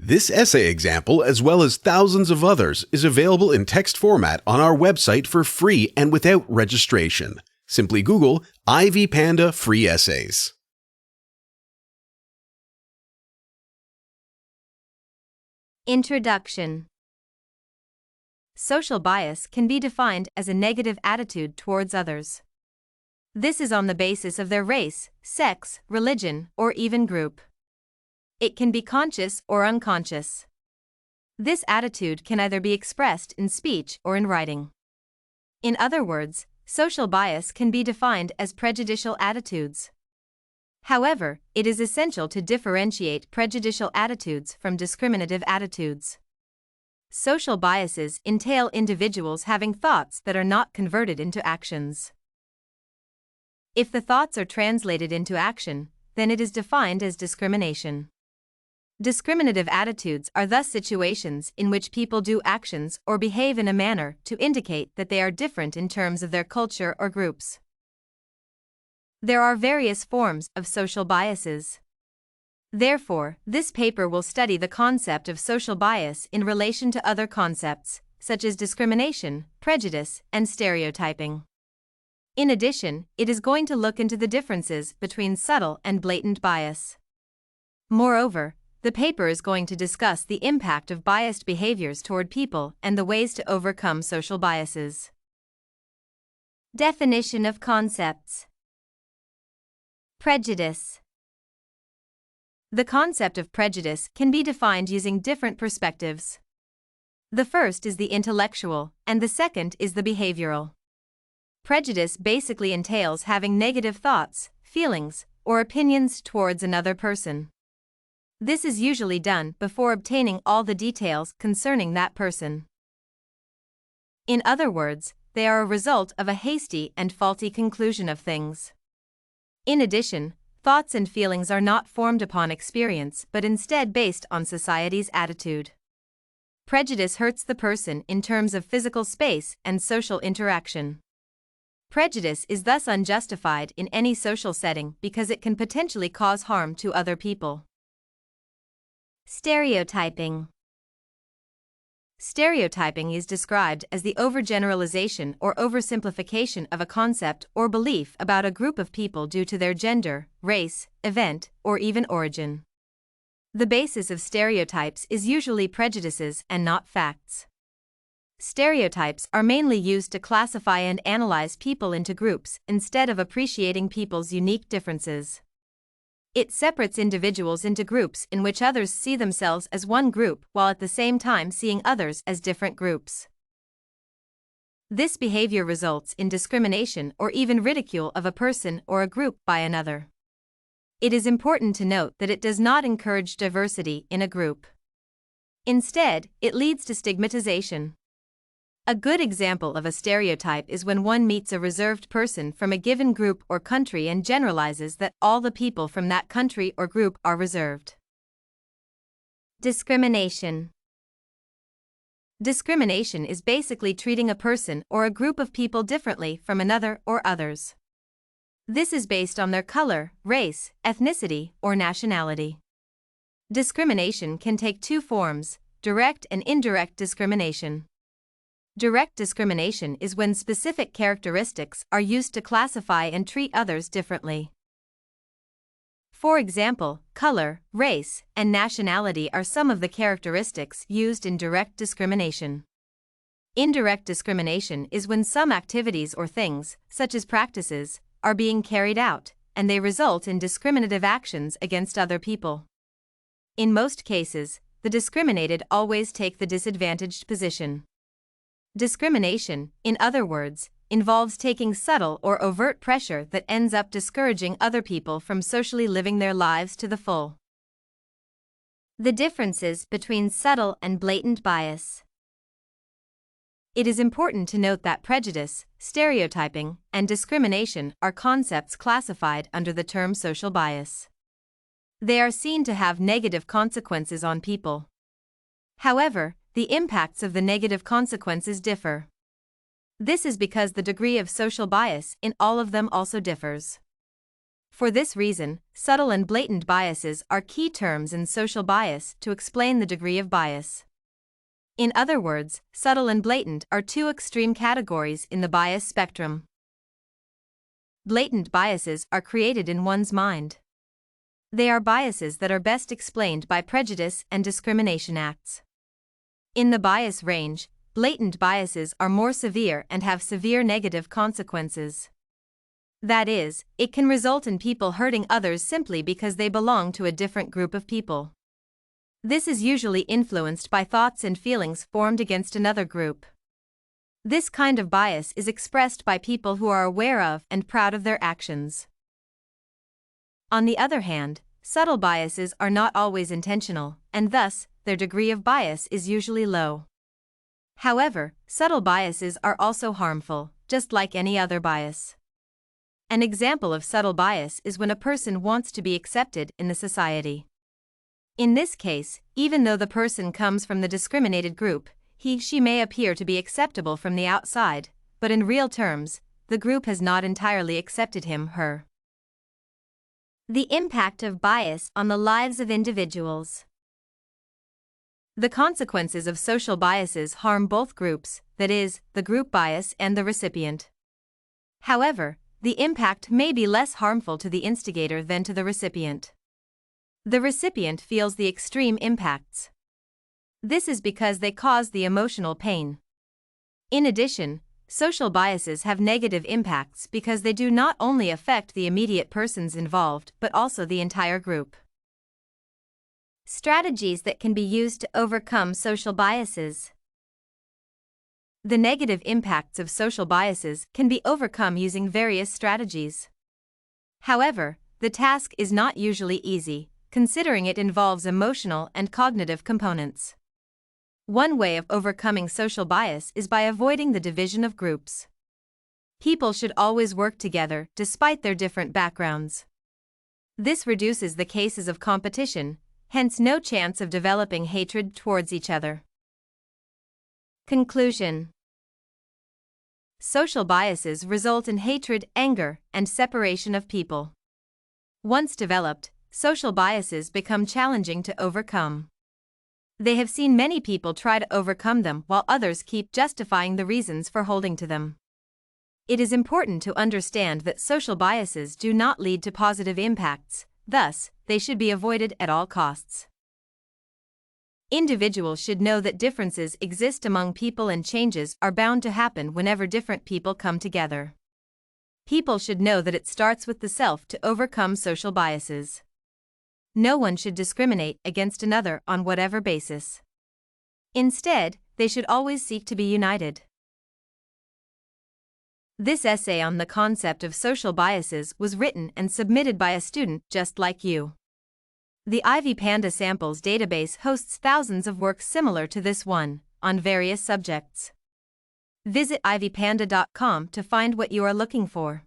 This essay example, as well as thousands of others, is available in text format on our website for free and without registration. Simply Google Ivy Panda Free Essays. Introduction. Social bias can be defined as a negative attitude towards others. This is on the basis of their race, sex, religion, or even group. It can be conscious or unconscious. This attitude can either be expressed in speech or in writing. In other words, social bias can be defined as prejudicial attitudes. However, it is essential to differentiate prejudicial attitudes from discriminative attitudes. Social biases entail individuals having thoughts that are not converted into actions. If the thoughts are translated into action, then it is defined as discrimination. Discriminative attitudes are thus situations in which people do actions or behave in a manner to indicate that they are different in terms of their culture or groups. There are various forms of social biases. Therefore, this paper will study the concept of social bias in relation to other concepts, such as discrimination, prejudice, and stereotyping. In addition, it is going to look into the differences between subtle and blatant bias. Moreover, the paper is going to discuss the impact of biased behaviors toward people and the ways to overcome social biases. Definition of concepts. Prejudice. The concept of prejudice can be defined using different perspectives. The first is the intellectual, and the second is the behavioral. Prejudice basically entails having negative thoughts, feelings, or opinions towards another person. This is usually done before obtaining all the details concerning that person. In other words, they are a result of a hasty and faulty conclusion of things. In addition, thoughts and feelings are not formed upon experience but instead based on society's attitude. Prejudice hurts the person in terms of physical space and social interaction. Prejudice is thus unjustified in any social setting because it can potentially cause harm to other people. Stereotyping. Stereotyping is described as the overgeneralization or oversimplification of a concept or belief about a group of people due to their gender, race, event, or even origin. The basis of stereotypes is usually prejudices and not facts. Stereotypes are mainly used to classify and analyze people into groups instead of appreciating people's unique differences. It separates individuals into groups in which others see themselves as one group while at the same time seeing others as different groups. This behavior results in discrimination or even ridicule of a person or a group by another. It is important to note that it does not encourage diversity in a group. Instead, it leads to stigmatization. A good example of a stereotype is when one meets a reserved person from a given group or country and generalizes that all the people from that country or group are reserved. Discrimination. Discrimination is basically treating a person or a group of people differently from another or others. This is based on their color, race, ethnicity, or nationality. Discrimination can take two forms: direct and indirect discrimination. Direct discrimination is when specific characteristics are used to classify and treat others differently. For example, color, race, and nationality are some of the characteristics used in direct discrimination. Indirect discrimination is when some activities or things, such as practices, are being carried out, and they result in discriminative actions against other people. In most cases, the discriminated always take the disadvantaged position. Discrimination, in other words, involves taking subtle or overt pressure that ends up discouraging other people from socially living their lives to the full. The differences between subtle and blatant bias. It is important to note that prejudice, stereotyping, and discrimination are concepts classified under the term social bias. They are seen to have negative consequences on people. However, the impacts of the negative consequences differ. This is because the degree of social bias in all of them also differs. For this reason, subtle and blatant biases are key terms in social bias to explain the degree of bias. In other words, subtle and blatant are two extreme categories in the bias spectrum. Blatant biases are created in one's mind. They are biases that are best explained by prejudice and discrimination acts. In the bias range, blatant biases are more severe and have severe negative consequences. That is, it can result in people hurting others simply because they belong to a different group of people. This is usually influenced by thoughts and feelings formed against another group. This kind of bias is expressed by people who are aware of and proud of their actions. On the other hand, subtle biases are not always intentional, and thus, their degree of bias is usually low. However, subtle biases are also harmful, just like any other bias. An example of subtle bias is when a person wants to be accepted in the society. In this case, even though the person comes from the discriminated group, she may appear to be acceptable from the outside, but in real terms, the group has not entirely accepted him/her. The impact of bias on the lives of individuals. The consequences of social biases harm both groups, that is, the group bias and the recipient. However, the impact may be less harmful to the instigator than to the recipient. The recipient feels the extreme impacts. This is because they cause the emotional pain. In addition, social biases have negative impacts because they do not only affect the immediate persons involved but also the entire group. Strategies that can be used to overcome social biases. The negative impacts of social biases can be overcome using various strategies. However, the task is not usually easy, considering it involves emotional and cognitive components. One way of overcoming social bias is by avoiding the division of groups. People should always work together despite their different backgrounds. This reduces the cases of competition, hence no chance of developing hatred towards each other. Conclusion. Social biases result in hatred, anger, and separation of people. Once developed, social biases become challenging to overcome. They have seen many people try to overcome them while others keep justifying the reasons for holding to them. It is important to understand that social biases do not lead to positive impacts, thus, they should be avoided at all costs. Individuals should know that differences exist among people and changes are bound to happen whenever different people come together. People should know that it starts with the self to overcome social biases. No one should discriminate against another on whatever basis. Instead, they should always seek to be united. This essay on the concept of social biases was written and submitted by a student just like you. The Ivy Panda Samples database hosts thousands of works similar to this one, on various subjects. Visit ivypanda.com to find what you are looking for.